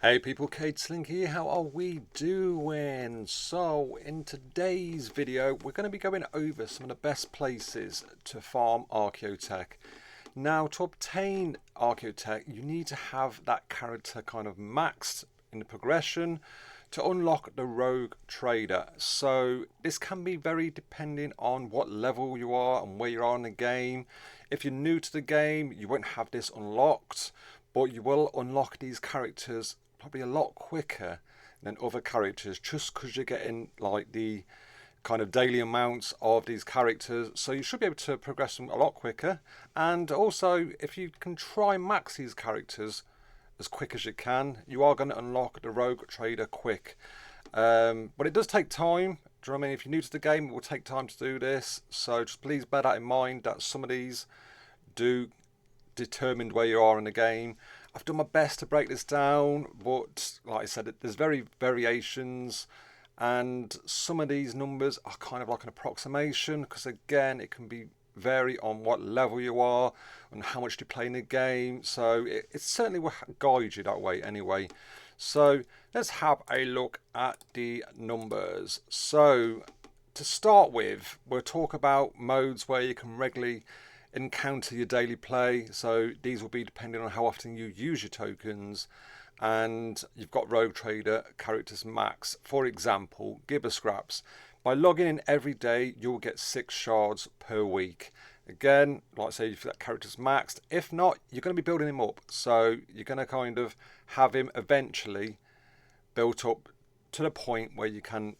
Hey people, Kate Slinky, how are we doing? So in today's video we're going to be going over some of the best places to farm Archeotech. Now to obtain Archeotech you need to have that character kind of maxed in the progression to unlock the Rogue Trader. So this can be very depending on what level you are and where you are in the game. If you're new to the game you won't have this unlocked, but you will unlock these characters probably a lot quicker than other characters just because you're getting like the kind of daily amounts of these characters, so you should be able to progress them a lot quicker. And also if you can try max these characters as quick as you can, you are going to unlock the Rogue Trader quick. But it does take time. Do you know what I mean? If you're new to the game it will take time to do this, so just please bear that in mind that some of these do determine where you are in the game. I've done my best to break this down, but like I said, there's variations, and some of these numbers are kind of like an approximation because again it can be vary on what level you are and how much you play in the game, so it certainly will guide you that way anyway. So let's have a look at the numbers. So to start with, we'll talk about modes where you can regularly encounter your daily play. So these will be depending on how often you use your tokens, and you've got Rogue Trader characters max. For example, Gibber Scraps. By logging in every day you'll get 6 shards per week. Again, like I say, if that character's maxed. If not, you're going to be building him up, so you're going to kind of have him eventually built up to the point where you can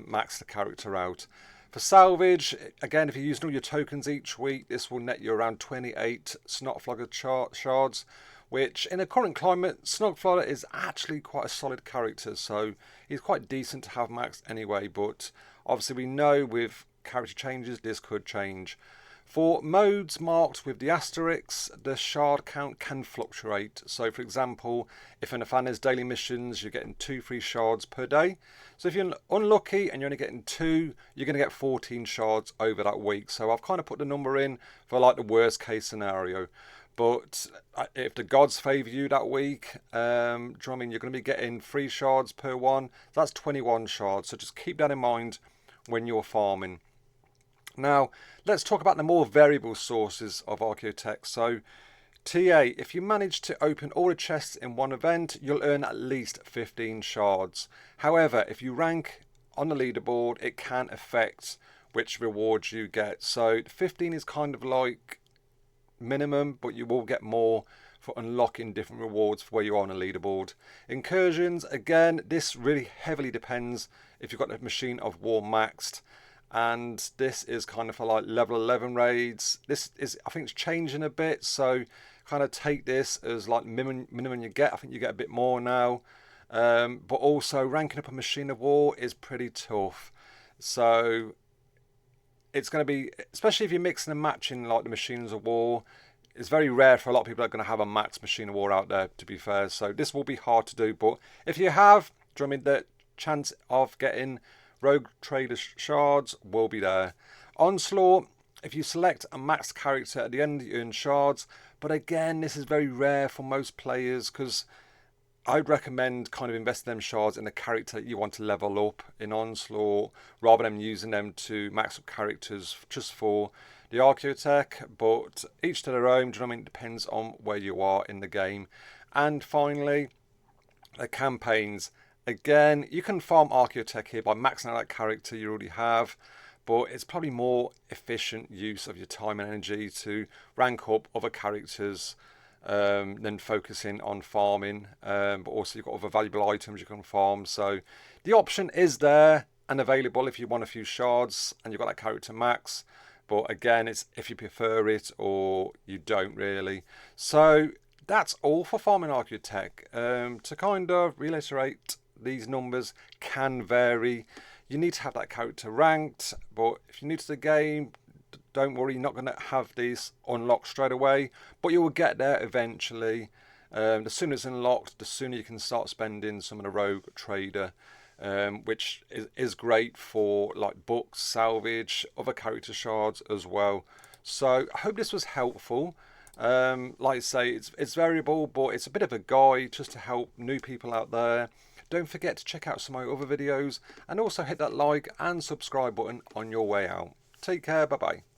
max the character out. For Salvage, again, if you're using all your tokens each week, this will net you around 28 Snotflogger shards, which in a current climate, Snotflogger is actually quite a solid character, so he's quite decent to have maxed anyway, but obviously we know with character changes this could change. For modes marked with the asterisks, the shard count can fluctuate. So for example, if in a Fanny's daily missions you're getting 2 free shards per day. So if you're unlucky and you're only getting 2, you're going to get 14 shards over that week. So I've kind of put the number in for like the worst case scenario. But if the gods favour you that week, do you know what I mean, you're going to be getting 3 shards per one. That's 21 shards. So just keep that in mind when you're farming. Now, let's talk about the more variable sources of Archeotech. So, TA, if you manage to open all the chests in one event, you'll earn at least 15 shards. However, if you rank on the leaderboard, it can affect which rewards you get. So, 15 is kind of like minimum, but you will get more for unlocking different rewards for where you are on the leaderboard. Incursions, again, this really heavily depends if you've got the Machine of War maxed. And this is kind of for like level 11 raids. This is, I think it's changing a bit, so kind of take this as like minimum you get. I think you get a bit more now, but also ranking up a Machine of War is pretty tough. So it's going to be, especially if you're mixing and matching like the Machines of War, it's very rare for a lot of people that are going to have a max Machine of War out there, to be fair. So this will be hard to do, but if you have, do you know what I mean, the chance of getting Rogue Trader shards will be there. Onslaught, if you select a maxed character at the end you earn shards, but again this is very rare for most players because I'd recommend kind of investing them shards in a character that you want to level up in Onslaught rather than using them to max up characters just for the Archeotech. But each to their own, do you know what I mean? It depends on where you are in the game. And finally, the campaigns. Again, you can farm Archeotech here by maxing out that character you already have, but it's probably more efficient use of your time and energy to rank up other characters than focusing on farming. But also you've got other valuable items you can farm. So the option is there and available if you want a few shards and you've got that character max. But again, it's if you prefer it or you don't really. So that's all for farming Archeotech. To kind of reiterate, these numbers can vary. You need to have that character ranked, but if you're new to the game, don't worry, you're not going to have these unlocked straight away, but you will get there eventually. The sooner it's unlocked, the sooner you can start spending some of the Rogue Trader, which is great for like books, salvage, other character shards as well. So I hope this was helpful. Like I say, it's variable, but it's a bit of a guide just to help new people out there. Don't forget to check out some of my other videos, and also hit that like and subscribe button on your way out. Take care, bye bye.